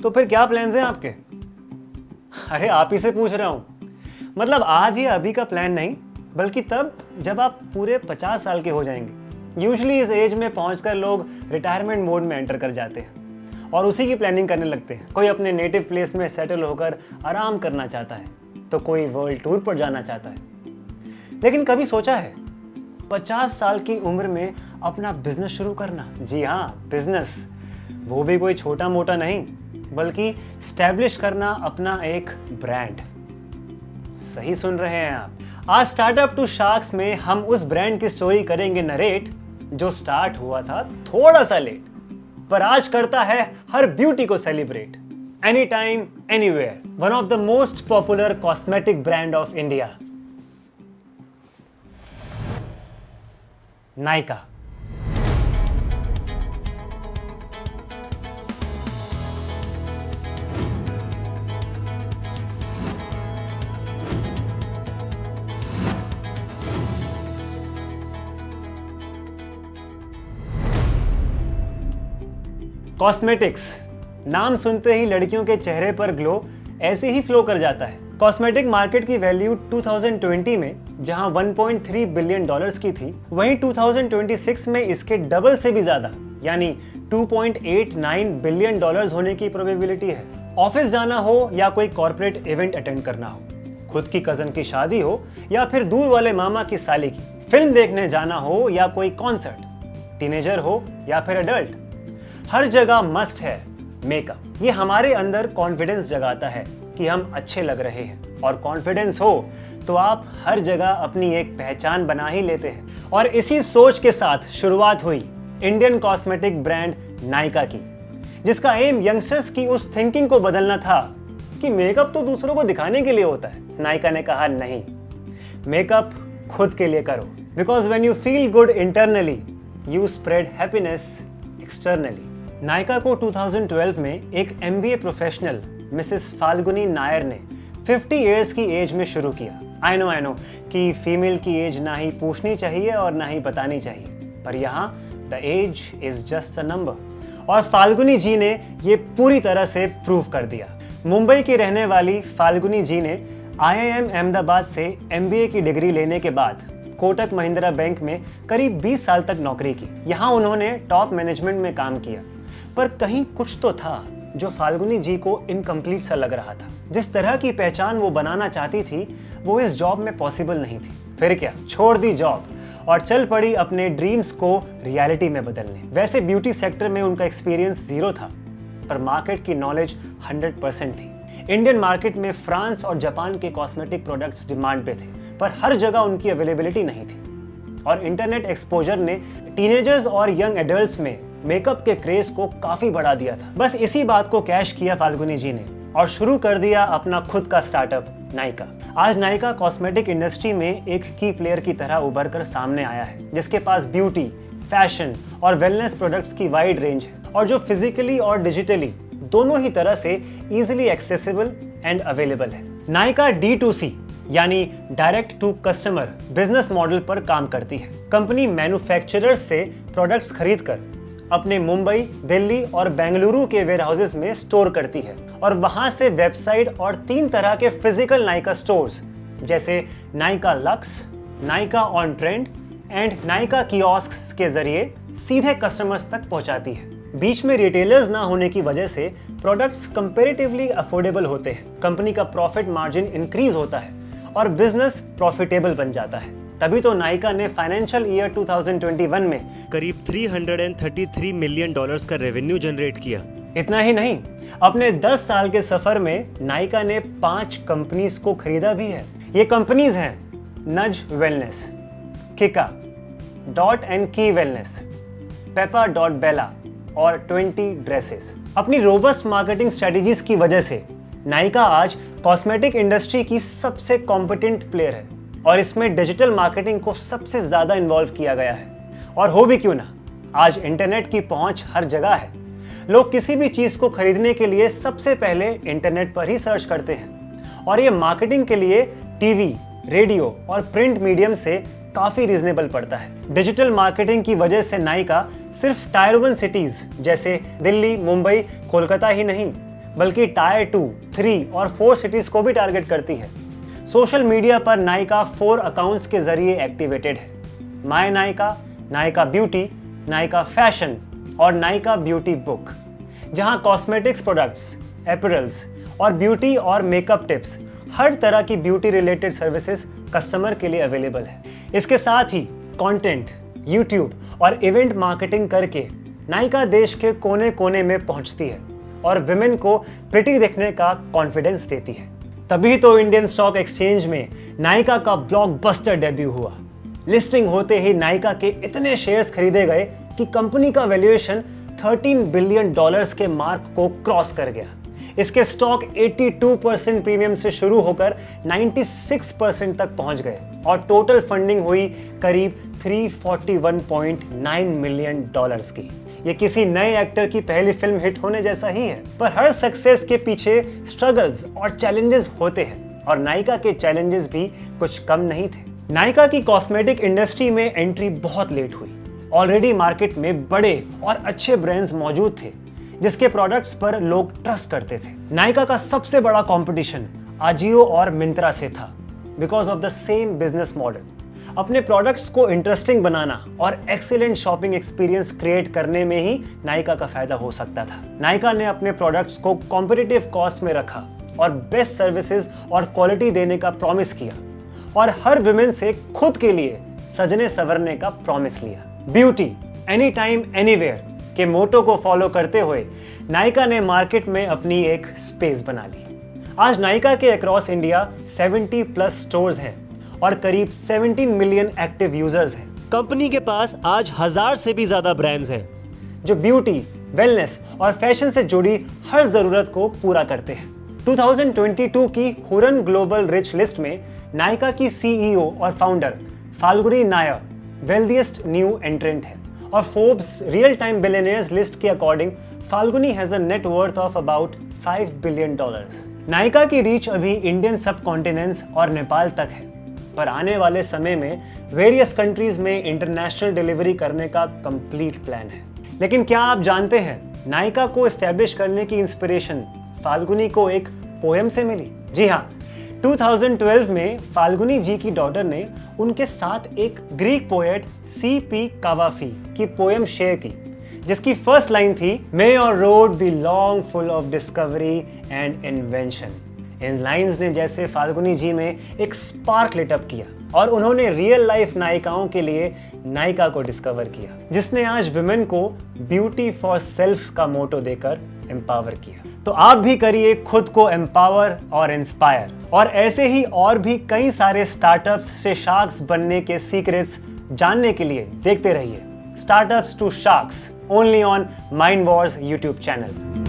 तो फिर क्या प्लान्स हैं आपके? अरे आप ही से पूछ रहा हूँ। मतलब आज या अभी का प्लान नहीं, बल्कि तब जब आप पूरे 50 साल के हो जाएंगे। यूजुअली इस एज में पहुंचकर लोग रिटायरमेंट मोड में एंटर कर जाते हैं और उसी की प्लानिंग करने लगते हैं। कोई अपने नेटिव प्लेस में सेटल होकर आराम करना चाहता है, तो कोई वर्ल्ड टूर पर जाना चाहता है। लेकिन कभी सोचा है 50 साल की उम्र में अपना बिजनेस शुरू करना? जी हाँ, बिजनेस। वो भी कोई छोटा मोटा नहीं, बल्कि स्टैब्लिश करना अपना एक ब्रांड। सही सुन रहे हैं आप। आज स्टार्टअप टू शार्क्स में हम उस ब्रांड की स्टोरी करेंगे नरेट, जो स्टार्ट हुआ था थोड़ा सा लेट, पर आज करता है हर ब्यूटी को celebrate. Any time anywhere, one of the most popular cosmetic brand of India, Nykaa. Cosmetics, नाम सुनते ही लड़कियों के चेहरे पर ग्लो ऐसे ही फ्लो कर जाता है। कॉस्मेटिक मार्केट की वैल्यू 2020 में जहां 1.3 बिलियन डॉलर्स की थी, वहीं 2026 में इसके डबल से भी ज्यादा यानी 2.89 बिलियन डॉलर्स होने की प्रोबेबिलिटी है। ऑफिस जाना हो या कोई कॉर्पोरेट इवेंट अटेंड करना हो, खुद की कजन की शादी हो या फिर दूर वाले मामा की साली की, फिल्म देखने जाना हो या कोई कॉन्सर्ट, टीनेजर हो या फिर एडल्ट, हर जगह मस्ट है मेकअप। ये हमारे अंदर कॉन्फिडेंस जगाता है कि हम अच्छे लग रहे हैं, और कॉन्फिडेंस हो तो आप हर जगह अपनी एक पहचान बना ही लेते हैं। और इसी सोच के साथ शुरुआत हुई इंडियन कॉस्मेटिक ब्रांड नायका की, जिसका एम यंगस्टर्स की उस थिंकिंग को बदलना था कि मेकअप तो दूसरों को दिखाने के लिए होता है। नायका ने कहा नहीं, मेकअप खुद के लिए करो, because when you feel good internally you spread happiness externally. Nykaa को 2012 में एक MBA professional Mrs Falguni Nair ने 50 इयर्स की एज में शुरू किया। आई नो कि फीमेल की एज ना ही पूछनी चाहिए और ना ही बतानी चाहिए, पर यहाँ the age is just a number. और फाल्गुनी जी ने ये पूरी तरह से प्रूव कर दिया। मुंबई की रहने वाली फाल्गुनी जी ने IIM अहमदाबाद से MBA की डिग्री लेने के बाद कोटक महिंद्रा बैंक में करीब 20 साल तक नौकरी की। यहाँ उन्होंने टॉप मैनेजमेंट में काम किया, पर कहीं कुछ तो था जो फाल्गुनी जी को इनकम्प्लीट सा लग रहा था। जिस तरह की पहचान वो बनाना चाहती थी, वो इस जॉब में पॉसिबल नहीं थी। फिर क्या, छोड़ दी जॉब और चल पड़ी अपने ड्रीम्स को रियलिटी में बदलने। वैसे ब्यूटी सेक्टर में उनका एक्सपीरियंस 0 था, पर मार्केट की नॉलेज 100% थी। इंडियन मार्केट में फ्रांस और जापान के कॉस्मेटिक प्रोडक्ट्स डिमांड पे थे, पर हर जगह उनकी अवेलेबिलिटी नहीं थी। और इंटरनेट एक्सपोजर ने टीनेजर्स और यंग एडल्ट्स में मेकअप के क्रेज को काफी बढ़ा दिया था। बस इसी बात को कैश किया फाल्गुनी जी ने और शुरू कर दिया अपना खुद का स्टार्टअप नायका। आज नायका कॉस्मेटिक इंडस्ट्री में एक की प्लेयर की तरह उभर कर सामने आया है, जिसके पास ब्यूटी, फैशन और वेलनेस प्रोडक्ट्स की वाइड रेंज है, और जो फिजिकली और डिजिटली दोनों ही तरह से इजीली एक्सेसिबल एंड अवेलेबल है। नायका D2C यानी direct to customer business model पर काम करती है। कंपनी मैन्युफैक्चरर्स से प्रोडक्ट्स खरीदकर अपने मुंबई, दिल्ली और बेंगलुरु के वेयरहाउसेस में स्टोर करती है, और वहां से वेबसाइट और 3 तरह के फिजिकल नायका स्टोर्स जैसे Nykaa luxe, Nykaa on trend and Nykaa kiosks के जरिए सीधे कस्टमर्स तक पहुंचाती है। बीच में रिटेलर्स ना होने की वजह से प्रोडक्ट्स कंपैरेटिवली अफोर्डेबल होते हैं, कंपनी का प्रॉफिट मार्जिन इंक्रीज होता है और बिजनेस प्रॉफिटेबल बन जाता है। तभी तो नायका ने फाइनेंशियल ईयर 2021 में करीब $333 मिलियन का रेवेन्यू जनरेट किया। इतना ही नहीं, अपने 10 साल के सफर में नायका ने 5 कंपनीज को खरीदा भी है। ये कंपनीज हैं नज वेलनेस, किका, डॉट एंड की वेलनेस, पेपा डॉट बेला और 20 ड्रेसेस। अपनी रोबस्ट मार्केटिंग स्ट्रेटेजीज की वजह से नायका आज कॉस्मेटिक इंडस्ट्री की सबसे कॉम्पिटेंट प्लेयर है, और इसमें डिजिटल मार्केटिंग को सबसे ज्यादा इन्वॉल्व किया गया है। और हो भी क्यों ना, आज इंटरनेट की पहुंच हर जगह है। लोग किसी भी चीज को खरीदने के लिए सबसे पहले इंटरनेट पर ही सर्च करते हैं, और ये मार्केटिंग के लिए टीवी, रेडियो और प्रिंट मीडियम से काफी रीजनेबल पड़ता है। डिजिटल मार्केटिंग की वजह से नायका सिर्फ टायर 1 सिटीज जैसे दिल्ली, मुंबई, कोलकाता ही नहीं, बल्कि टायर 2, 3 और 4 सिटीज को भी टारगेट करती है। सोशल मीडिया पर नायका 4 अकाउंट्स के जरिए एक्टिवेटेड है: my Nykaa, Nykaa beauty, Nykaa fashion और नायका ब्यूटी बुक, जहां कॉस्मेटिक्स प्रोडक्ट्स, एपरल्स और ब्यूटी और मेकअप टिप्स, हर तरह की ब्यूटी रिलेटेड सर्विसेज कस्टमर के लिए अवेलेबल है। इसके साथ ही कंटेंट, यूट्यूब और इवेंट मार्केटिंग करके नायका देश के कोने कोने में पहुंचती है और विमेन को प्रिटी दिखने का कॉन्फिडेंस देती है। तभी तो इंडियन स्टॉक एक्सचेंज में नायका का ब्लॉकबस्टर डेब्यू हुआ। लिस्टिंग होते ही नायका के इतने शेयर्स खरीदे गए कि कंपनी का वैल्यूएशन $13 बिलियन के मार्क को क्रॉस कर गया। इसके स्टॉक 82% प्रीमियम से शुरू होकर 96% तक पहुंच गए और टोटल फंडिंग हुई करीब $341.9 मिलियन की। ये किसी नए एक्टर की पहली फिल्म हिट होने जैसा ही है। पर हर सक्सेस के पीछे स्ट्रगल्स और चैलेंजेस होते हैं और नायका के चैलेंजेस भी कुछ कम नहीं थे। नायका की कॉस्मेटिक इंडस्ट्री में एंट्री बहुत लेट हुई। ऑलरेडी मार्केट में बड़े और अच्छे ब्रांड्स मौजूद थे जिसके प्रोडक्ट्स पर लोग ट्रस्ट करते थे। नायका का सबसे बड़ा कंपटीशन आजियो और मिंत्रा से था because of the same business model. अपने प्रोडक्ट्स को इंटरेस्टिंग बनाना और एक्सीलेंट शॉपिंग एक्सपीरियंस क्रिएट करने में ही नायका का फायदा हो सकता था। नायका ने अपने प्रोडक्ट्स को कॉम्पिटिटिव कॉस्ट में रखा और बेस्ट सर्विसेज और क्वालिटी देने का प्रॉमिस किया और हर विमेन से खुद के लिए सजने संवरने का प्रॉमिस लिया। ब्यूटी एनी टाइम एनीवेयर के मोटो को फॉलो करते हुए नायका ने मार्केट में अपनी एक स्पेस बना ली। आज नायका के अक्रॉस इंडिया 70+ स्टोर्स हैं और करीब 17 मिलियन एक्टिव यूजर्स हैं। कंपनी के पास आज 1000 से भी ज्यादा ब्रांड्स हैं जो ब्यूटी, वेलनेस और फैशन से जुड़ी हर जरूरत को पूरा करते हैं। 2022 की हुरन ग्लोबल रिच लिस्ट में नायका की सीईओ और founder Falguni Nayar wealthiest new entrant है और Forbes real time billionaires list के according Falguni has a net worth of about $5 billion. Nykaa की रीच अभी इंडियन सब कॉन्टिनेंट्स और नेपाल तक है, पर आने वाले समय में वेरियस कंट्रीज में इंटरनेशनल डिलीवरी करने का कंप्लीट प्लान है। लेकिन क्या आप जानते हैं नायका को एस्टैब्लिश करने की इंस्पिरेशन फाल्गुनी को एक पोएम से मिली? जी हाँ, 2012 में फाल्गुनी जी की डॉटर ने उनके साथ एक ग्रीक पोएट C.P. कावाफी की पोएम शेयर की जिसकी फर्स्ट लाइन थी, may your road be long full of discovery and invention. इन लाइंस ने जैसे फाल्गुनी जी में एक स्पार्क लिट अप किया और उन्होंने रियल लाइफ नायिकाओं के लिए नायका को डिस्कवर किया, जिसने आज विमेन को ब्यूटी फॉर सेल्फ का मोटो देकर एम्पावर किया। तो आप भी करिए खुद को एम्पावर और इंस्पायर, और ऐसे ही और भी कई सारे स्टार्टअप्स से शार्क्स बनने के सीक्रेट्स जानने के लिए देखते रहिए startups to sharks only on Mind Wars YouTube channel.